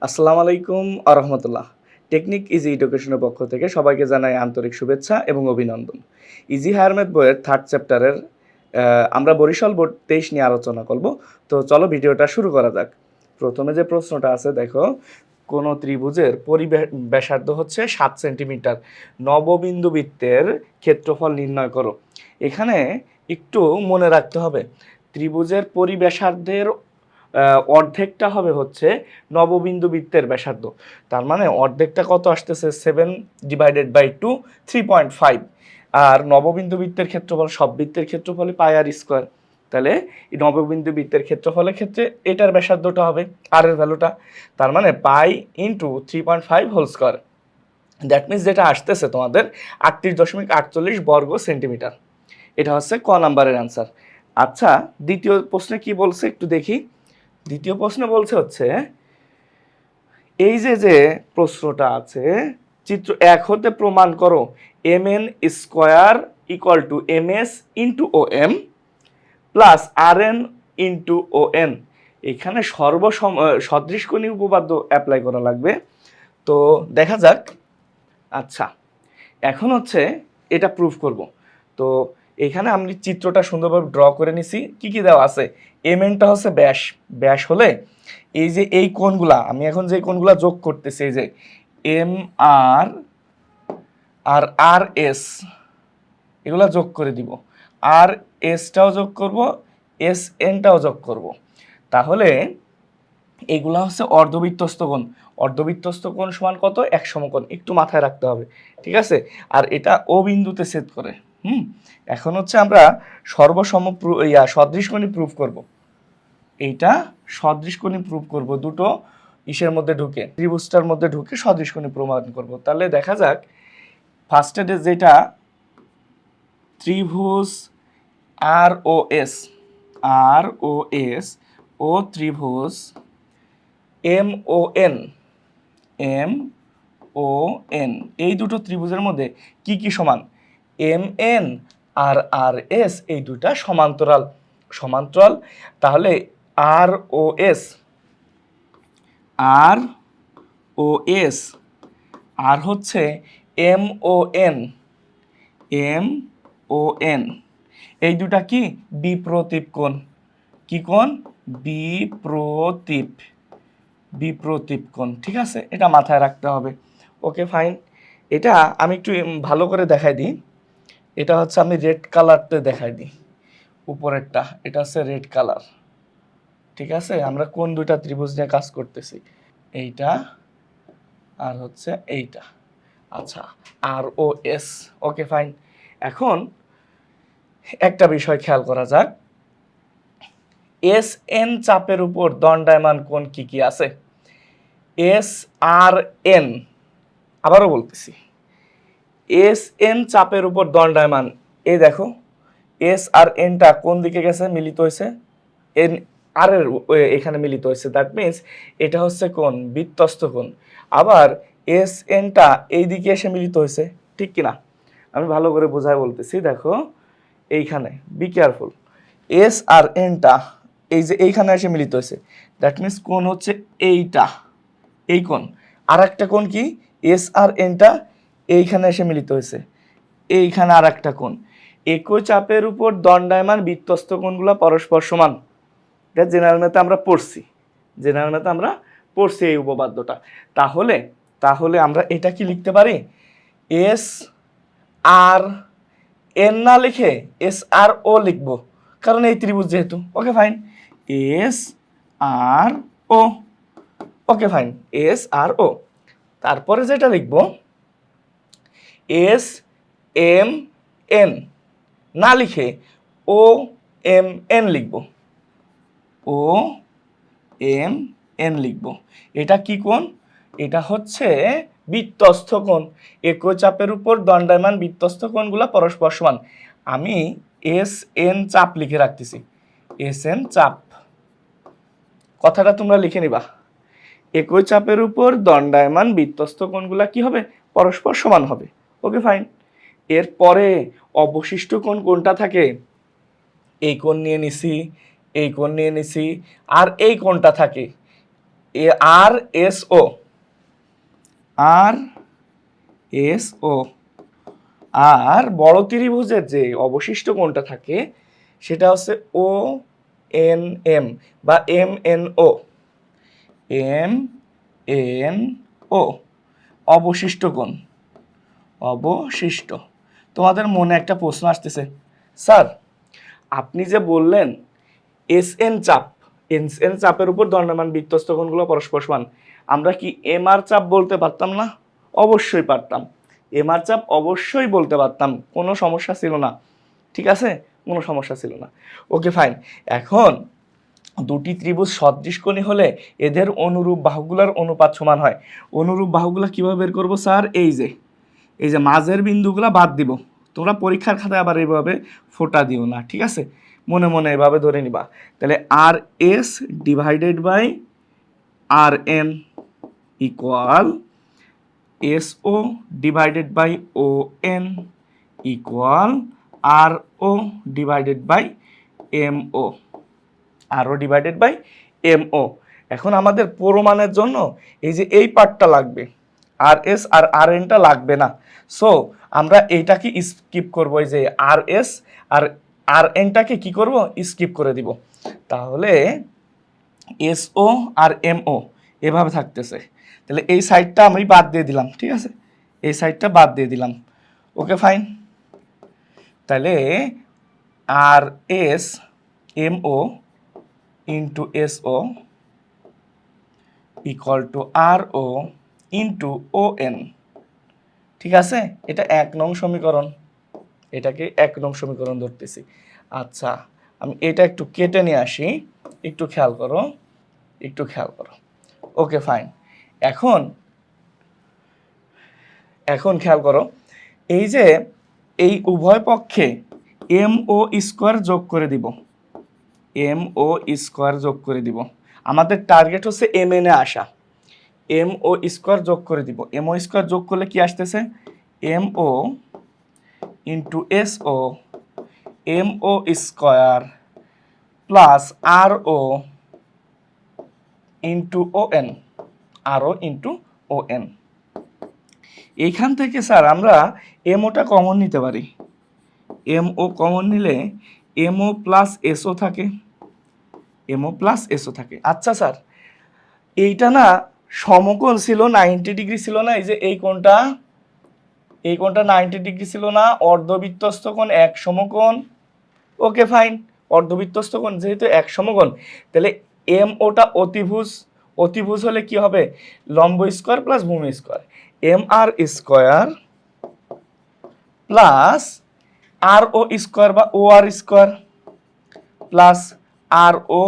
আসসালামু আলাইকুম আরহামতুল্লাহ। Technique easy এডুকেশনের পক্ষ থেকে সবাইকে জানাই আন্তরিক শুভেচ্ছা এবং অভিনন্দন। ইজি হায়ার ম্যাথ বইয়ের থার্ড চ্যাপ্টারের আমরা বরিশাল বোর্ড 23 নিয়ে আলোচনা করব। তো চলো ভিডিওটা শুরু করা যাক। প্রথমে যে প্রশ্নটা আছে দেখো, কোনো ত্রিভুজের ব্যাসার্ধ হচ্ছে 7 সেন্টিমিটার, নববিন্দু বৃত্তের ক্ষেত্রফল নির্ণয় করো। এখানে একটু মনে রাখতে হবে, ত্রিভুজের পরিব্যাসার্ধের অর্ধেকটা হবে হচ্ছে নববিন্দু বৃত্তের ব্যাসার্ধ। তার মানে অর্ধেকটা কত আসতেছে 7/2 3.5। আর নববিন্দু বৃত্তের ক্ষেত্রফল, সব বৃত্তের ক্ষেত্রফলই পাই আর স্কোয়ার। তাহলে এই নববিন্দু বৃত্তের ক্ষেত্রফলের ক্ষেত্রে এটার ব্যাসার্ধটা হবে আর এর ভ্যালুটা, তার মানে pi into 3.5 whole square. That means যেটা আসতেছে তোমাদের 38.48 বর্গ সেন্টিমিটার। এটা হচ্ছে ক নাম্বারের অ্যান্সার। আচ্ছা, দ্বিতীয় প্রশ্নে কি বলছে একটু দেখি। দ্বিতীয় প্রশ্নে বলছে হচ্ছে, এই যে প্রশ্নটা আছে, চিত্র 1 হতে প্রমাণ করো mn square equal to ms into O M plus rn into O N. এখানে সদৃশকোণী উপপাদ্য অ্যাপ্লাই করা লাগবে। তো দেখা যাক। আচ্ছা, এখন হচ্ছে এটা প্রুফ করব। তো এখানে আমি চিত্রটা সুন্দরভাবে ড্র করে নিছি। কি কি দেওয়া আছে, এমএনটা হচ্ছে ব্যাস, ব্যাস হলে এই যে এই কোণগুলা, আমি এখন যে কোণগুলা যোগ করতেছি, এই যে এম আর আর আর এস, এগুলা যোগ করে দিব। আর এসটাও যোগ করব, এস এনটাও যোগ করব। তাহলে এগুলা হচ্ছে অর্ধবৃত্তস্থ কোণ। অর্ধবৃত্তস্থ কোণ সমান কত? এক সমকোণ। একটু মাথায় রাখতে হবে, ঠিক আছে? আর এটা ও বিন্দুতে ছেদ করে। এখন হচ্ছে আমরা সদৃশকোণী প্রুফ করব। এইটা সদৃশকোণী প্রুফ করব, দুটো ইসের মধ্যে ঢুকে, ত্রিভুজটার মধ্যে ঢুকে সদৃশকোণী প্রমাণ করব। তাহলে দেখা যাক, ফার্স্টে যেটা ত্রিভুজ আর ও এস, আর ও এস ও ত্রিভুজ M O N, M O N, এই দুটো ত্রিভুজের মধ্যে কি কি সমান? এম এন আর আর এস, এই দুটা সমান্তরাল। সমান্তরাল, তাহলে আর ও এস, আর ও এস আর হচ্ছে M O N, M O N, এই দুটা কি? বিপ্রতীপ কোণ। কি কোণ? বিপ্রতীপ, বিপ্রতীপ কোণ। ঠিক আছে, এটা মাথায় রাখতে হবে। Okay fine. এটা আমি একটু ভালো করে দেখাই দিই। এটা হচ্ছে আমি রেড কালারতে দেখাই দিই, উপরেরটা এটা হচ্ছে রেড কালার। ঠিক আছে, আমরা কোন দুইটা ত্রিভুজ নিয়ে কাজ করতেছি, এইটা আর হচ্ছে এইটা। আচ্ছা, আর ও এস। ওকে ফাইন। এখন একটা বিষয় খেয়াল করা যাক, এস এন চাপের উপর দণ্ডায়মান কোণ কি কি আছে? এস আর এন, আবারও বলতেছি, এস এন চাপের উপর দণ্ডায়মান। এই দেখো, এস আর এনটা কোন দিকে গেছে, মিলিত হয়েছে এন আর এর এখানে মিলিত হয়েছে। দ্যাট মিনস এটা হচ্ছে কোন? বৃত্তস্থ কোণ। আবার এস এনটা এই দিকে এসে মিলিত হয়েছে, ঠিক কিনা? আমি ভালো করে বোঝায় বলতেছি, দেখো এইখানে, বি কেয়ারফুল। এস আর এনটা এই যে এইখানে এসে মিলিত হয়েছে, দ্যাট মিনস কোণ হচ্ছে এইটা, এই কোণ। আর একটা কোণ কি? এস আর এনটা এইখানে এসে মিলিত হয়েছে, এইখানে আর একটা কোণ। একই চাপের উপর দণ্ডায়মান বৃত্তস্থ কোণগুলো পরস্পর সমান। এটা জেনারেল ম্যাথে আমরা পড়ছি, জেনারেল ম্যাথে আমরা পড়ছি এই উপপাদ্যটা। তাহলে তাহলে আমরা এটা কি লিখতে পারি? এস আর এন না লিখে এস আর ও লিখবো, কারণ এই ত্রিভুজ যেহেতু। ওকে ফাইন, এস আর ও। ওকে ফাইন, এস আর ও। তারপরে যেটা লিখবো, এস এম এন না লিখে ও এম এন লিখবো, ও এম এন লিখবো। এটা কি কোণ? এটা হচ্ছে বৃত্তস্থ কোণ। একই চাপের উপর দণ্ডায়মান বৃত্তস্থ কোণগুলো পরস্পর সমান। আমি এস এন চাপ লিখে রাখতেছি, এস এন চাপ। কথাটা তোমরা লিখে নিবা, একই চাপের উপর দণ্ডায়মান বৃত্তস্থ কোণগুলা কি হবে? পরস্পর সমান হবে। Okay fine. এরপরে অবশিষ্ট কোণ কোনটা থাকে? এই কোণ নিয়ে নিছি, এই কোণ নিয়ে নিছি, আর এই কোণটা থাকে। আর এস ও, আর এস ও, আর বড় ত্রিভুজের যে অবশিষ্ট কোণটা থাকে সেটা হচ্ছে ও এন এম বা M N O, M N O, অবশিষ্ট কোণ, অবশিষ্ট। তোমাদের মনে একটা প্রশ্ন আসতেছে, স্যার আপনি যে বললেন এস এন চাপ, এস এন চাপের উপর দণ্ডায়মান বৃত্তস্থ কোণগুলো পরস্পর সমান, আমরা কি এম আর চাপ বলতে পারতাম না? অবশ্যই পারতাম, এম আর চাপ অবশ্যই বলতে পারতাম, কোনো সমস্যা ছিল না। ঠিক আছে, কোনো সমস্যা ছিল না। ওকে ফাইন। এখন দুটি ত্রিভুজ সদৃশকোণী হলে এদের অনুরূপ বাহুগুলোর অনুপাত সমান হয়। অনুরূপ বাহুগুলো কিভাবে বের করবো স্যার? এই যে মাঝের বিন্দুগুলো বাদ দিব। তোমরা পরীক্ষার খাতায় আবার এইভাবে ফোঁটা দিও না, ঠিক আছে? মনে মনে এভাবে ধরে নিবা। তাহলে R S divided by R N equal S O divided by O N equal R O divided by M O, R O divided by M O. এখন আমাদের প্রমাণের জন্য এই যে এই পার্টটা লাগবে, আর এস আর আর এনটা লাগবে না। সো আমরা এইটাকে স্কিপ করব, এই যে আর এস আর আর এনটাকে কি করব? স্কিপ করে দিব। তাহলে এস ও আর এম ও এভাবে থাকতেছে। তাহলে এই সাইডটা আমি বাদ দিয়ে দিলাম, ঠিক আছে? এই সাইডটা বাদ দিয়ে দিলাম। Okay fine. তাহলে R S M O into S O equal to R O into O N. ঠিক আছে, এটা 1 নং সমীকরণ, এটাকে 1 নং সমীকরণ ধরতেছি। আচ্ছা, আমি এটা একটু কেটে নিয়ে আসি, একটু খেয়াল করো, একটু খেয়াল করো। ওকে ফাইন। এখন এখন খেয়াল করো, এই যে এই উভয় পক্ষে এম ও স্কোয়ার যোগ করে দিব, এম ও স্কোয়ার যোগ করে দিব। আমাদের টার্গেট হচ্ছে এম এন এ আসা। এম ও স্কোয়ার যোগ করে দিব। এম ও স্কোয়ার যোগ করলে কি আসতেছে? M O into S O, M O square plus R O into O N, R O into O N. এইখান থেকে স্যার আমরা এম ওটা কমন নিতে পারি। এম ও কমন নিলে এম ও প্লাস এসও থাকে, এম ও প্লাস এসও থাকে। আচ্ছা স্যার, এইটা না সমকোণ ছিল, 90 ডিগ্রি ছিল না? এই যে এই কোণটা, এই কোণটা 90 ডিগ্রি ছিল না? অর্ধবৃত্তস্থ কোণ এক সমকোণ। ওকে ফাইন, অর্ধবৃত্তস্থ কোণ যেহেতু এক সমকোণ, তাহলে এম ওটা অতিভুজ। অতিভুজ হলে কি হবে? লম্ব স্কোয়ার প্লাস ভূমি square, M R square plus R ও স্কোয়ার বা ও আর square plus R O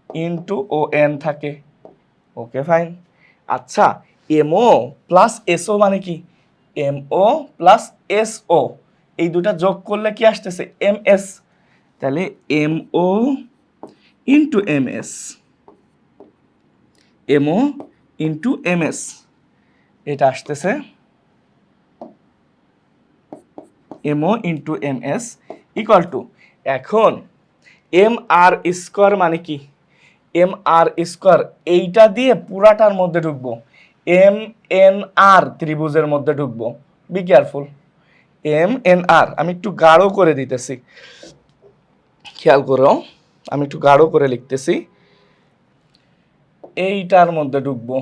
into O N থাকে। Okay fine. আচ্ছা, এমও প্লাস এসও মানে কি? এমও প্লাস এসও, এই দুটা যোগ করলে কি আসতেছে? M S. তাহলে MO into M S, MO into M S, এটা আসতেছে MO into M S equal to, এখন এম আর স্কোয়ার মানে কি? এম আর স্কোয়ার এইটা দিয়ে পুরাটার মধ্যে ঢুকবো, এম এন আর ত্রিভুজের মধ্যে ঢুকবো। বি কেয়ারফুল, এম এন আর আমি একটু গাঢ় করে দিতেছি, খেয়াল করো, আমি একটু গাঢ় করে লিখতেছি। এইটার মধ্যে ঢুকবো,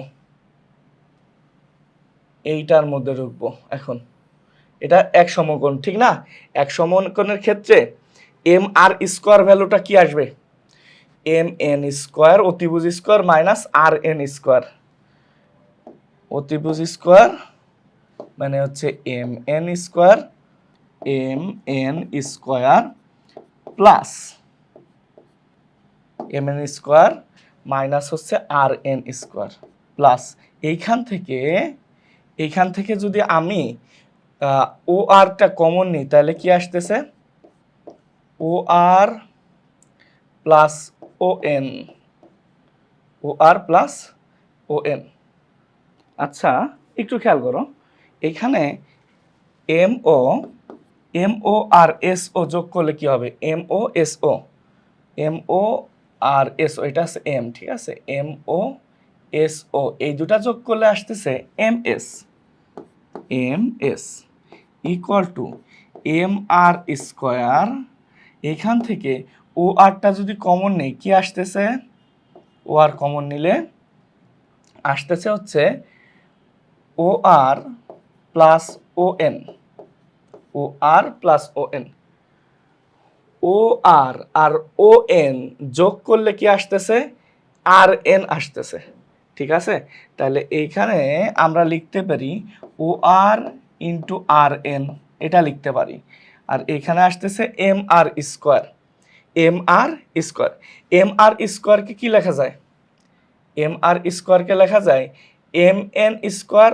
এইটার মধ্যে ঢুকবো। এখন এটা এক সমকোণ, ঠিক না? এক সমকোণের ক্ষেত্রে এম আর স্কোয়ার ভ্যালুটা কি আসবে? এম এন স্কোয়ার অতিভুজ square minus R N square, অতিভুজ স্কোয়ার মানে হচ্ছে M N square, M N square plus M N square minus হচ্ছে আর এন স্কোয়ার প্লাস এইখান থেকে যদি আমি ও আরটা কমন নিই তাহলে কি আসতেছে? ও আর প্লাস ও এন, ও আর প্লাস ও এন। আচ্ছা, একটু খেয়াল করো, এখানে এম ও আর এস ও যোগ করলে কি হবে? M O S O, M O আর এস ও, এটা আছে এম, ঠিক আছে? এম ও এস ও এই দুটা যোগ করলে আসতেছে M S equal to M R square. এখান থেকে ও আরটা যদি কমন নেই কি আসতেছে, ও আর কমন নিলে আসতেছে হচ্ছে ও আর প্লাস ও এন, ও আর প্লাস ও এন। ও আর আর ও এন যোগ করলে কি আসতেছে, আর এন আসতেছে। ঠিক আছে, তাহলে এইখানে আমরা লিখতে পারি ও আর ইন্টু আর এন, এটা লিখতে পারি। আর এখানে আসতেছে M R square, M R square. M আর স্কোয়ারকে কি লেখা যায়, এম আর স্কোয়ারকে লেখা যায় M N square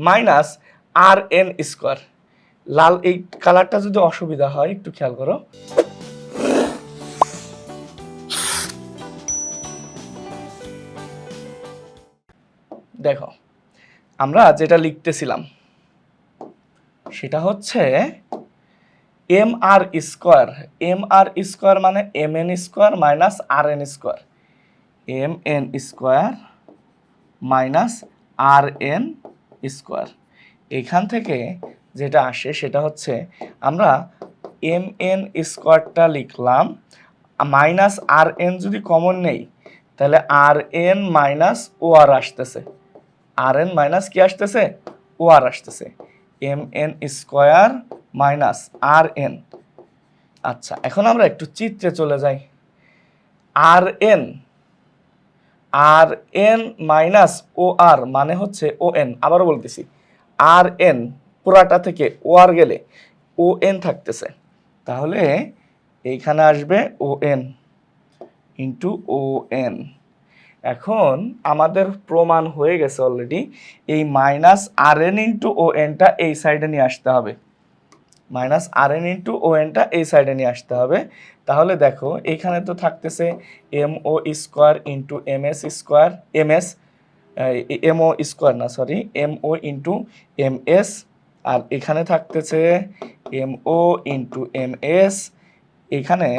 minus R N square. লাল এই কালারটা যদি অসুবিধা হয় একটু খেয়াল করো। দেখো আমরা যেটা লিখতেছিলাম সেটা হচ্ছে M R square, M R square মানে M N square minus R N square, M N square minus R N square. এখান থেকে যেটা আসে সেটা হচ্ছে আমরা এম এন স্কোয়ারটা লিখলাম, মাইনাস আর এন যদি কমন নেই তাহলে আর এন মাইনাস ও আর আসতেছে, আর এন মাইনাস কি আসতেছে, ও আর আসতেছে, M N square minus R N. আচ্ছা এখন আমরা একটু চিত্রে চলে যাই। আর এন মাইনাস ও আর মানে হচ্ছে ও এন, আবারও বলতেছি আর এন পুরাটা থেকে ও আর গেলে ও এন থাকতেছে, তাহলে এইখানে আসবে O N into O N. এখন আমাদের প্রমাণ হয়ে গেছে অলরেডি, এই minus R N into O এনটা এই সাইডে নিয়ে আসতে হবে, minus R N into O এনটা এই সাইডে নিয়ে আসতে হবে। তাহলে দেখো এইখানে তো থাকতেছে M O square into M S square, M S M O square না sorry M O into M S, আর এখানে থাকতেছে M O into M S. এখানে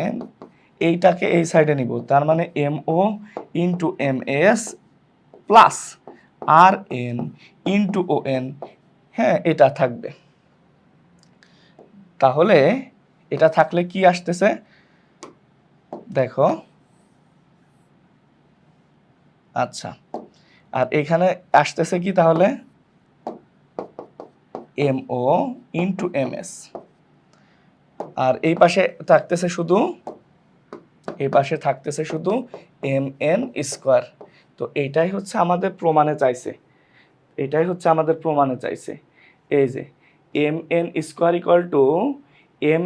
এইটাকে এই সাইডে নিব, তার মানে M O into M S plus R N into O N, হ্যাঁ এটা থাকবে। তাহলে এটা থাকলে কি আসতেছে দেখো, আচ্ছা আর এখানে আসতেছে কি তাহলে M O into M S, আর এই পাশে থাকতেছে শুধু, এই পাশে থাকতেছে শুধু এম এন স্কোয়ার। তো এইটাই হচ্ছে আমাদের প্রমাণে চাইছে, এটাই হচ্ছে আমাদের প্রমাণে চাইছে। এই যে M N square equal to M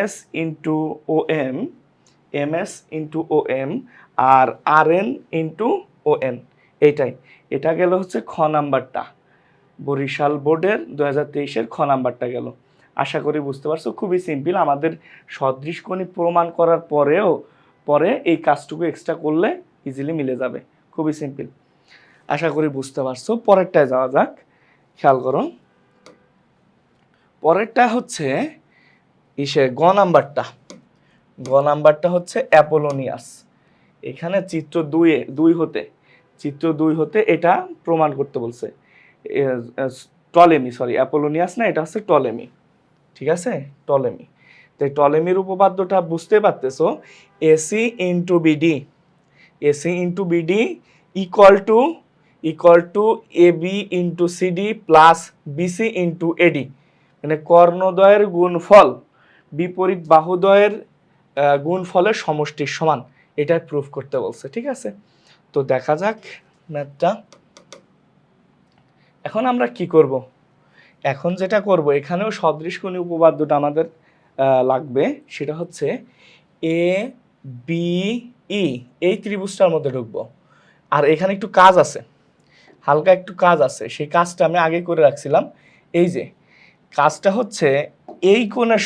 S into O M S into O M R N into O N, এইটাই। এটা গেল হচ্ছে খ নাম্বারটা, বরিশাল বোর্ডের 2023-এর খ নাম্বারটা গেল। আশা করি বুঝতে পারছো, খুবই সিম্পল। আমাদের সদৃশকোণী প্রমাণ করার পরে এই কাজটুকু এক্সট্রা করলে ইজিলি মিলে যাবে, খুবই সিম্পল। আশা করি বুঝতে পারছো। পরেরটায় যাওয়া যাক, খেয়াল করো। পরেরটা হচ্ছে গ নাম্বারটা হচ্ছে অ্যাপোলোনিয়াস। এখানে চিত্র দুই হতে এটা প্রমাণ করতে বলছে। টলেমি সরি অ্যাপোলোনিয়াস না, এটা হচ্ছে টলেমি। ঠিক আছে, টলেমি। তো টলেমির উপপাদ্যটা বুঝতে পারতেছো, AC into BD equal to AB into CD plus BC into AD, মানে কর্ণদ্বয়ের গুণফল বিপরীত বাহুদ্বয়ের গুণফলের সমষ্টির সমান, এটা প্রুফ করতে বলছে। ঠিক আছে, তো দেখা যাক ম্যাথটা। এখন আমরা কি করব, এখন যেটা করব এখানেও সদৃশকোণী উপপাদ্যটা আমাদের লাগবে। সেটা হচ্ছে এ বি ই এই ত্রিভুজটার মধ্যে ঢুকবো, আর এখানে একটু কাজ আছে, হালকা একটু কাজ আছে, সেই কাজটা আমি আগে করে রাখছিলাম। এই যে কাজটা হচ্ছে এই কোণের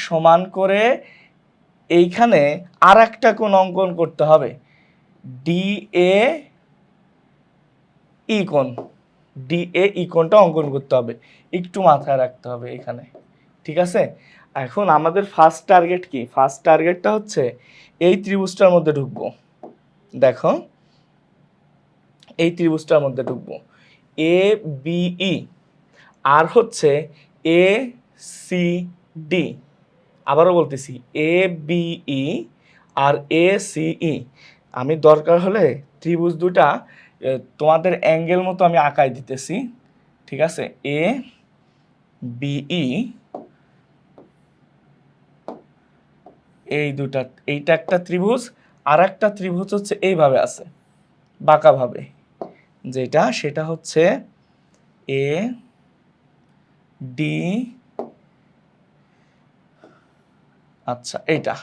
সমান করে এইখানে আর একটা কোণ অঙ্কন করতে হবে, ডি এ ই কোণটা অঙ্কন করতে হবে, একটু মাথায় রাখতে হবে এখানে। ঠিক আছে, এখন আমাদের ফার্স্ট টার্গেট কি, ফার্স্ট টার্গেটটা হচ্ছে এই ত্রিভুজটার মধ্যে ঢুকবো। দেখো এই ত্রিভুজটার মধ্যে ঢুকবো, এ বি ই, আর হচ্ছে এ সি ডি। আবারও বলতেছি এ বি ই আর এ সি ই। আমি দরকার হলে ত্রিভুজ দুটা তোমাদের অ্যাঙ্গেল মতো আমি আঁকাই দিতেছি, ঠিক আছে? এ বি ই, এই দুটা, এইটা একটা ত্রিভুজ, আর একটা ত্রিভুজ হচ্ছে এইভাবে আছে বাঁকাভাবে, যেটা সেটা হচ্ছে এ ডি, আচ্ছা এইটা,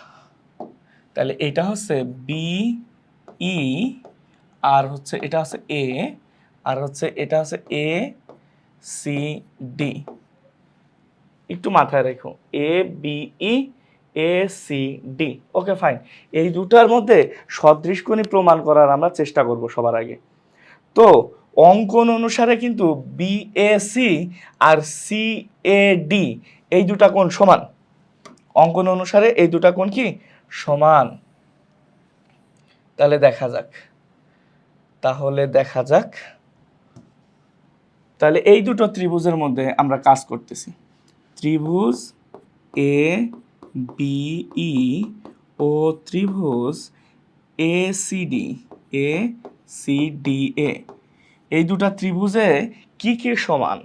তাহলে এটা হচ্ছে বি ই, আর হচ্ছে এটা হচ্ছে এ, আর হচ্ছে এটা হচ্ছে এ সি ডি। একটু মাথায় রেখো, A B E A C D. Okay fine. এই দুটার মধ্যে সদৃশকোণী প্রমাণ করার আমরা চেষ্টা করব সবার আগে। তো অঙ্কন অনুসারে কিন্তু বিএসি আর সিএডি এই দুটা কোণ সমান। অঙ্কন অনুসারে এই দুটা কোণ কি সমান? তাহলে দেখা যাক, তাহলে এই দুটো ত্রিভুজের মধ্যে আমরা কাজ করতেছি। ত্রিভুজ এ বি ই ও ত্রিভুজ A C D, A C D A, এই দুটা ত্রিভুজে কি কি সমান,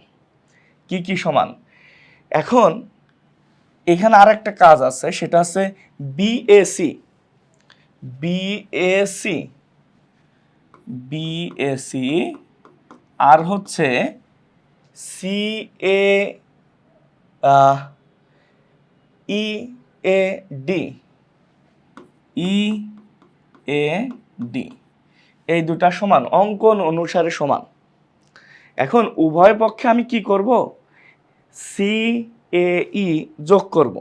কি কি সমান? এখন এখানে আর একটা কাজ আছে, সেটা আছে বিএসি, বিএসি, বিএসি, আর হচ্ছে C A E A D, E A D, এই দুটা সমান, অঙ্কন অনুসারে সমান। এখন উভয় পক্ষে আমি কি করব? সি এ ই যোগ করব,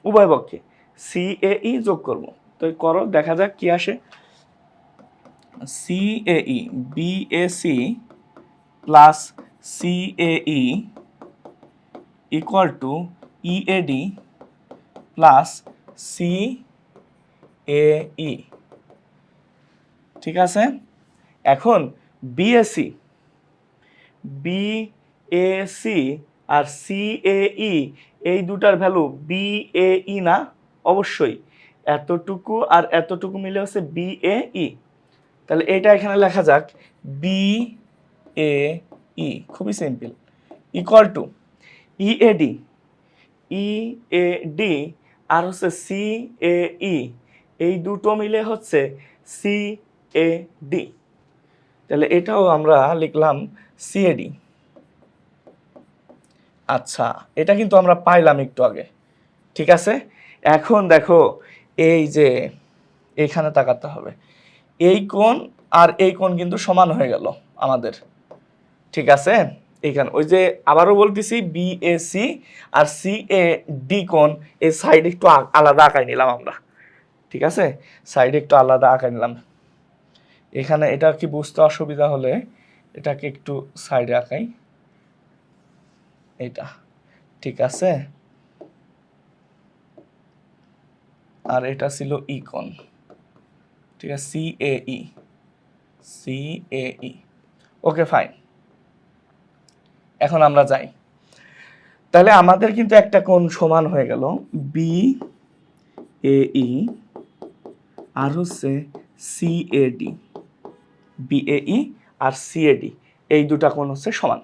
উভয় পক্ষে সি এ ই যোগ করব। তো করো, দেখা যাক কি আসে। C A E, B A C plus C A E equal to E A D plus C A E, ঠিক আছে? এখন বিএসি, বিএসি আর সিএই এই দুটার ভ্যালু বিএই না? অবশ্যই এতটুকু আর এতটুকু মিলে হচ্ছে বিএই। তাহলে এটা এখানে লেখা যাক বিএই, খুবই simple, equal to EAD, EAD আর হচ্ছে সিএই, এই দুটো মিলে হচ্ছে সিএডি। তাহলে এটাও আমরা লিখলাম সিএডি। আচ্ছা, এটা কিন্তু আমরা পাইলাম একটু আগে, ঠিক আছে? এখন দেখো, এই যে এখানে তাকাতে হবে, এই কোণ আর এই কোণ কিন্তু সমান হয়ে গেল আমাদের, ঠিক আছে? এখানে ওই যে আবারও বলতেছি, বিএসি আর সিএডি কোণ এই সাইড একটু আলাদা আঁকাই নিলাম আমরা, ঠিক আছে? সাইড একটু আলাদা আঁকাই নিলাম। এখানে এটা কি বুঝতে অসুবিধা হলে এটাকে একটু সাইডে আঁকাই, এটা, ঠিক আছে? আর এটা ছিল ই কোণ, ঠিক আছে? CAE, CAE. Okay fine. এখন আমরা যাই, তাহলে আমাদের কিন্তু একটা কোণ সমান হয়ে গেল বি এই আর হচ্ছে সিএডি, বিএই আর সিএডি, এই দুটা কোণ হচ্ছে সমান।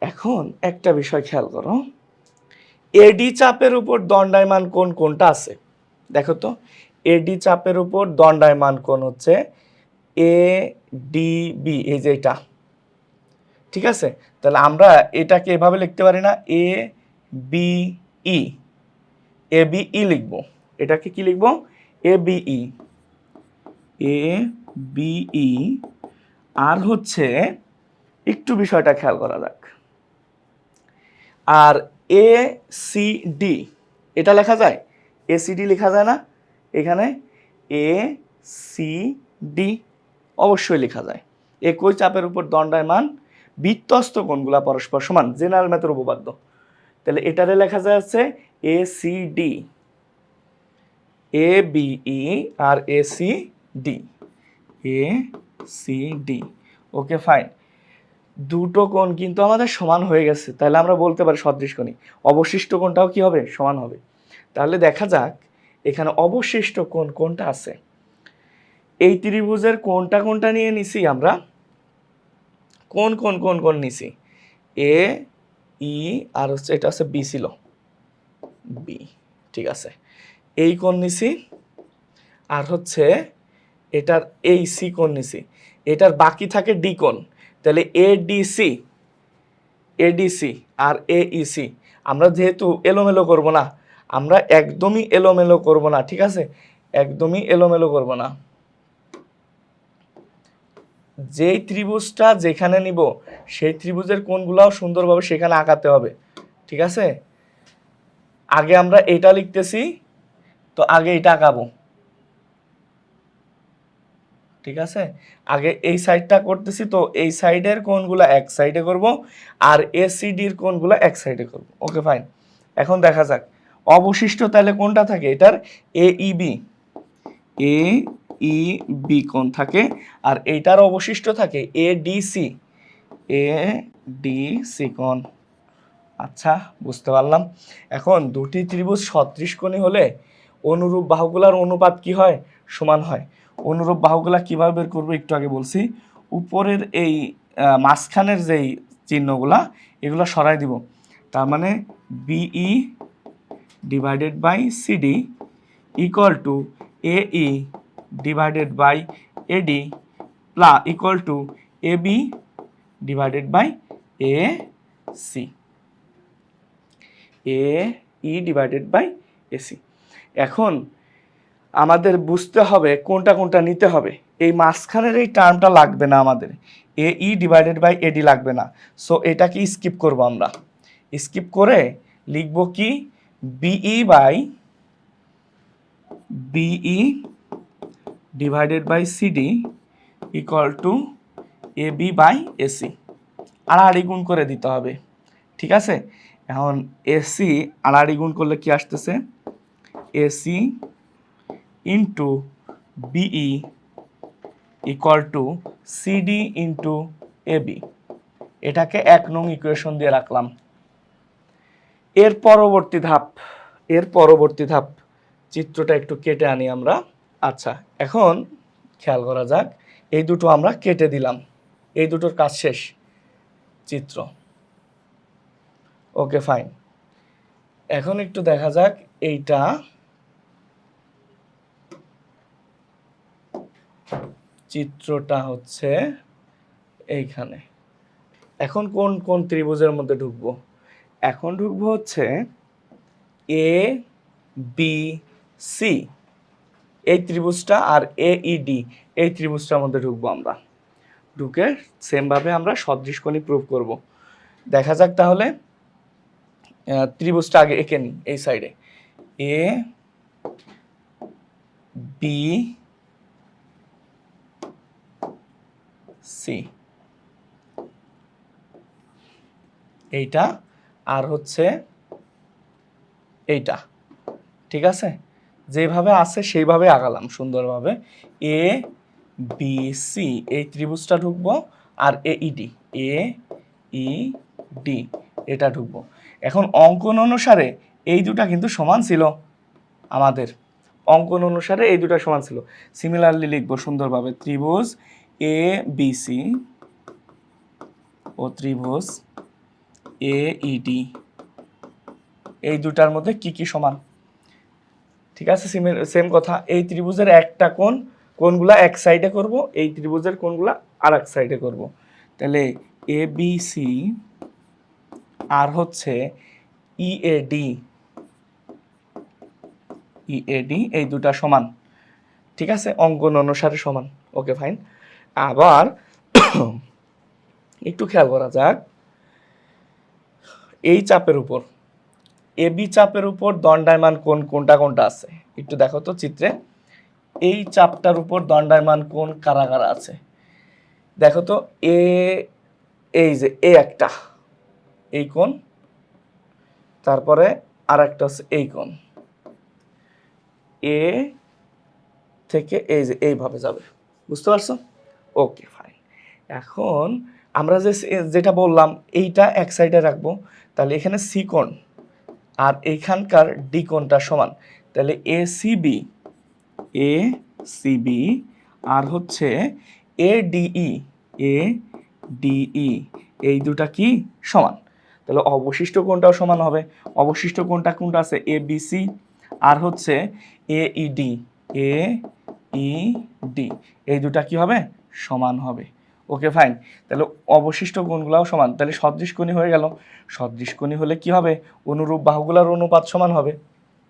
এখন একটা বিষয় খেয়াল করো, এডি চাপের উপর দণ্ডায়মান কোণ কোনটা আছে? দেখো তো, এডি চাপের উপর দণ্ডায়মান কোণ হচ্ছে এ ডি বি, এই যে এটা, ঠিক আছে? তাহলে আমরা এটাকে এভাবে লিখতে পারি না, এ বি ই, এ বি ই লিখবো। এটাকে কি লিখবো? এ বি ই, এ বি ই, আর হচ্ছে একটু বিষয়টা খেয়াল করা যাক, আর এ সি ডি, এটা লেখা যায়? এ সি ডি লেখা যায় না? এখানে এ সি ডি অবশ্যই লেখা যায়। একই চাপের উপর দণ্ডায়মান বৃত্তস্থ কোণগুলা পরস্পর সমান, জেনারেল ম্যাথের উপপাদ্য। তাহলে এটারে লেখা যাচ্ছে A C D, A B E আর A C D. A C D. Okay fine, দুটো কোণ কিন্তু আমাদের সমান হয়ে গেছে, তাহলে আমরা বলতে পারি সদৃশ কোণী। অবশিষ্ট কোণটাও কি হবে? সমান হবে। তাহলে দেখা যাক এখানে অবশিষ্ট কোণ কোনটা আছে। এই ত্রিভুজের কোনটা কোনটা নিয়ে নিছি আমরা, কোন কোন কোন কোন নিছি, এ ই আর হচ্ছে এটা হচ্ছে বি ছিল, বি, ঠিক আছে। এই কোণ নিছি আর হচ্ছে এটার এই সি কোণ নিছি, এটার বাকি থাকে ডি কোণ, তাহলে এডিসি, এডিসি আর এইসি। আমরা যেহেতু এলোমেলো করব না, আমরা একদমই এলোমেলো করব না, ঠিক আছে, একদমই এলোমেলো করব না। যেই ত্রিভুজটা যেখানে নিব সেই ত্রিভুজের কোণগুলোও সুন্দরভাবে সেখানে আঁকাতে হবে, ঠিক আছে। আগে আমরা এটা লিখতেছি, তো আগে এটা আঁকাবো, ঠিক আছে। আগে এই সাইডটা করতেছি, তো এই সাইডের কোণগুলো এক সাইডে করব আর এসিডির কোণগুলো এক সাইডে করব। ওকে ফাইন, এখন দেখা যাক অবশিষ্ট তাহলে কোনটা থাকে, এটার এইবি, এ ই বি কোণ থাকে, আর এইটার অবশিষ্ট থাকে এডিসি, এডিসি কোণ। আচ্ছা, বুঝতে পারলাম। এখন দুটি ত্রিভুজ সদৃশ কোণী হলে অনুরূপ বাহুগুলার অনুপাত কি হয়? সমান হয়। অনুরূপ বাহুগুলা কিভাবে বের করবো একটু আগে বলছি। উপরের এই মাঝখানের যেই চিহ্নগুলা এগুলো সরাই দিব, তার মানে BE divided by CD equal to এই divided by AD plus equal to AB divided by A C, A E divided by AC. এখন আমাদের বুঝতে হবে কোনটা কোনটা নিতে হবে। এই মাঝখানের এই টার্মটা লাগবে না আমাদের, এ ই ডিভাইডেড বাই এডি লাগবে না। সো এটাকে স্কিপ করব আমরা, স্কিপ করে লিখব কি BE by BE divided by CD equal to A B by AC, আড়াআড়ি গুণ করে দিতে হবে, ঠিক আছে। এখন এসি আড়াআড়ি গুণ করলে কি আসতেছে, AC into BE equal to CD into AB. এটাকে 1 নং ইকুয়েশন দিয়ে রাখলাম। এর পরবর্তী ধাপ চিত্রটা একটু কেটে আনি আমরা। আচ্ছা, এখন খেয়াল করা যাক, এই দুটো আমরা কেটে দিলাম, এই দুটোর কাজ শেষ, চিত্র। ওকে ফাইন, এখন একটু দেখা যাক এইটা, চিত্রটা হচ্ছে এইখানে। এখন কোন কোন ত্রিভুজের মধ্যে ঢুকবো? এখন ঢুকবো হচ্ছে এ বি সি এই ত্রিভুজটা আর এইডি এই ত্রিভুজটার মধ্যে ঢুকবো আমরা। ঢুকে সেমভাবে আমরা সদৃশ কোণী প্রুভ করব। দেখা যাক তাহলে, ত্রিভুজটা আগে এঁকে নিই। এই সাইডে এ বি সি, এইটা আর হচ্ছে এইটা, ঠিক আছে। যেভাবে আছে সেইভাবে আগালাম সুন্দরভাবে। এ বি সি এই ত্রিভুজটা ঢুকবো আর এইডি, এ ই ডি এটা ঢুকবো। এখন অঙ্কন অনুসারে এই দুটা কিন্তু সমান ছিল, আমাদের অঙ্কন অনুসারে এই দুটা সমান ছিল। সিমিলারলি লিখবো সুন্দরভাবে, ত্রিভুজ এ বি সি ও ত্রিভুজ এ ইডি এই দুটার মধ্যে কি কি সমান, ঠিক আছে। সেম কথা, এই ত্রিভুজের একটা কোণগুলা এক সাইডে করব, এই ত্রিভুজের কোণগুলা আর এক সাইডে করব। তাহলে এ বি সি আর হচ্ছে ইএডি, ইএডি এই দুটা সমান, ঠিক আছে, অঙ্কন অনুসারে সমান। Okay fine. আবার একটু খেয়াল করা যাক, এই চাপের উপর, এবি চাপের উপর দণ্ডায়মান কোণ কোনটা কোনটা আছে একটু দেখো তো চিত্রে। এই চাপটার উপর দণ্ডায়মান কোণ কারা কারা আছে দেখো তো। এই যে একটা এই কোণ, তারপরে আর একটা হচ্ছে এই কোণ, এ থেকে এই যে এইভাবে যাবে, বুঝতে পারছো? ওকে ফাইন। এখন আমরা যেটা বললাম এইটা এক সাইডে রাখবো, তাহলে এখানে সি কোণ আর এইখানকার ডি কোণটা সমান, তাহলে এ সিবি আর হচ্ছে এ ডিই এই দুটা কি সমান, তাহলে অবশিষ্ট কোণটাও সমান হবে। অবশিষ্ট কোণটা কোনটা আছে? এ বিসি আর হচ্ছে এইডি এইডি এই দুটা কি হবে? সমান হবে। Okay fine. তাহলে অবশিষ্ট কোণগুলোও সমান, তাহলে সদৃশ কোণী হয়ে গেল। সদৃশ কোণী হলে কি হবে? অনুরূপ বাহুগুলোর অনুপাত সমান হবে।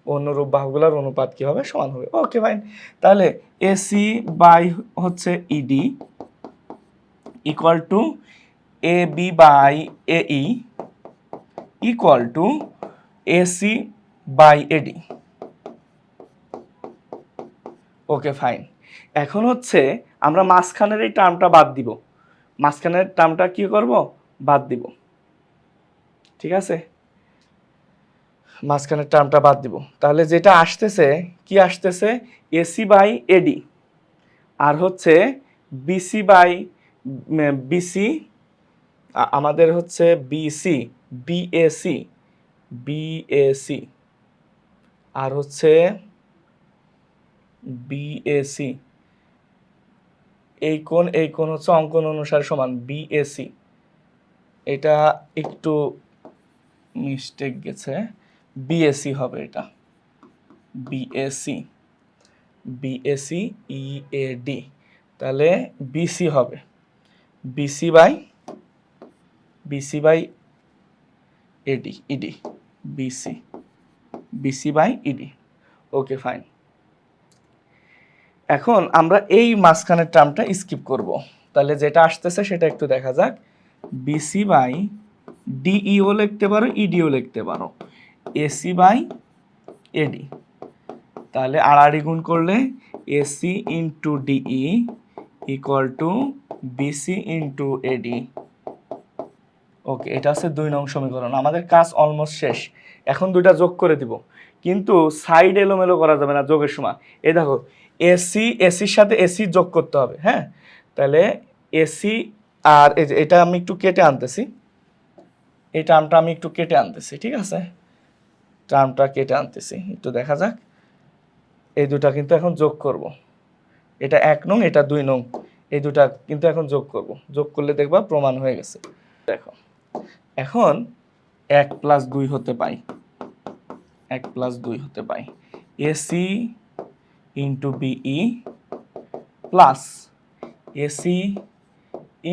অনুরূপ বাহুগুলোর অনুপাত কি হবে? সমান হবে। Okay fine. তাহলে এসি বাই হচ্ছে ED equal to A B by এই equal to AC by AD. Okay fine. এখন হচ্ছে আমরা মাঝখানের এই টার্মটা বাদ দিব। মাঝখানের টার্মটা কি করব? বাদ দিব। ঠিক আছে, মাঝখানের টার্মটা বাদ দিব। তাহলে যেটা আসতেছে কি আসতেছে? এসি বাই এডি আর হচ্ছে বিসি বাই বিসি, আমাদের হচ্ছে বিসি বিএসি বিএসি আর হচ্ছে বিএসি এই কোণ হচ্ছে অঙ্কন অনুসারে সমান বিএসি। এটা একটু মিস্টেক গেছে, বিএসি হবে এটা, বিএসি বিএসি ইএডি, তাহলে বিসি হবে BC by AD ED BC by ED. Okay fine. এখন আমরা এই মাঝখানের টার্মটা স্কিপ করব, তাহলে যেটা আসতেছে সেটা একটু দেখা যাক। বিসি বাই ডিইও লিখতে পারো, ইডিও লিখতে পারো, এসি বাই এডি, তাহলে আড়াআড়ি গুণ করলে AC into DE equal to BC into AD. Okay, এটা হচ্ছে 2 নং সমীকরণ। আমাদের কাজ অলমোস্ট শেষ। এখন দুইটা যোগ করে দিব, কিন্তু সাইড এলোমেলো করা যাবে না যোগের সময়। এই দেখো, এসির সাথে এসি যোগ করতে হবে। হ্যাঁ, তাহলে এসি আর এটা আমি একটু কেটে আনতেছি, এই টার্মটা আমি একটু কেটে আনতেছি। ঠিক আছে, টার্মটা কেটে আনতেছি, একটু দেখা যাক। এই দুটা কিন্তু এখন যোগ করব, এটা 1 নং এটা 2 নং, এই দুটা কিন্তু এখন যোগ করব। যোগ করলে দেখবা প্রমাণ হয়ে গেছে। দেখো, এখন 1 + 2 হতে পাই, 1 + 2 হতে পাই AC into BE plus AC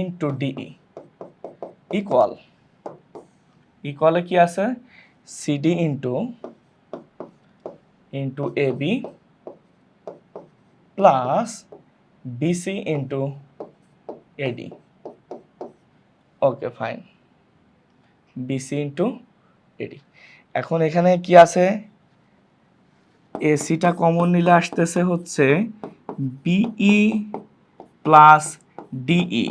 into DE ইকুয়ালে কি আছে? CD into AB plus BC into AD. Okay fine, BC into AD. এখন এখানে কি আছে? এসিটা কমন নিলে আসতেছে হচ্ছে বিই প্লাস ডিই,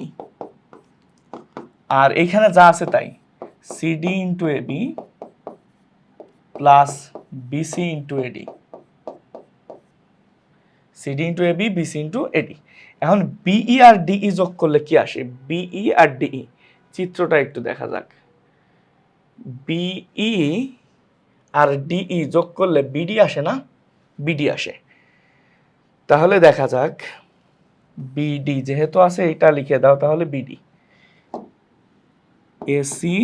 আর এখানে যা আছে তাই, CD into AB plus BC into AD, CD into AB BC into AD. এখন বিই আর ডিই যোগ করলে কি আসে? বিই আর ডিই চিত্রটা একটু দেখা যাক। বিই আর ডিই যোগ করলে বিডি আসে না? বিডি আসে। তাহলে দেখা যাক, বিডি যেহেতু আছে এটা লিখে দাও, তাহলে BD AC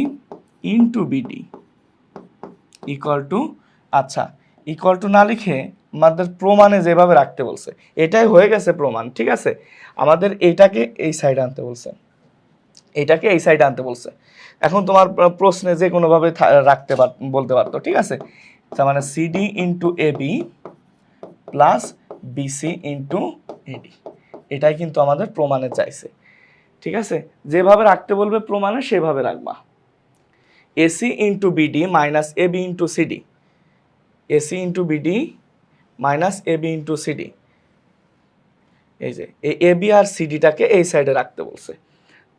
into BD equal two, আচ্ছা ইকুয়াল টু না লিখে আমাদের প্রমাণে যেভাবে রাখতে বলছে এটাই হয়ে গেছে প্রমাণ। ঠিক আছে, আমাদের এইটাকে এই সাইডে আনতে বলছে, এইটাকে এই সাইডে আনতে বলছে। এখন তোমার প্রশ্নে যে কোনোভাবে রাখতে বলতে পারতো। ঠিক আছে, তার মানে CD into AB plus BC into AD, এটাই কিন্তু আমাদের প্রমাণে চাইছে। ঠিক আছে, যেভাবে রাখতে বলবে প্রমাণে সেভাবে রাখবা। AC into BD minus AB into CD, AC into BD minus AB into CD, এই যে এই এবি আর সিডিটাকে এই সাইডে রাখতে বলছে।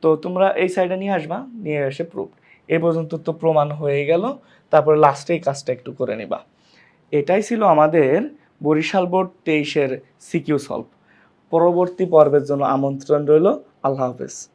তো তোমরা এই সাইডে নিয়ে আসবা, নিয়ে এসে প্রুফ। এ পর্যন্ত তো প্রমাণ হয়ে গেল, তারপরে লাস্টে এই কাজটা একটু করে নিবা। এটাই ছিল আমাদের বরিশাল বোর্ড 23-এর সিকিউ সলভ। পরবর্তী পর্বের জন্য আমন্ত্রণ রইল। আল্লাহ হাফেজ।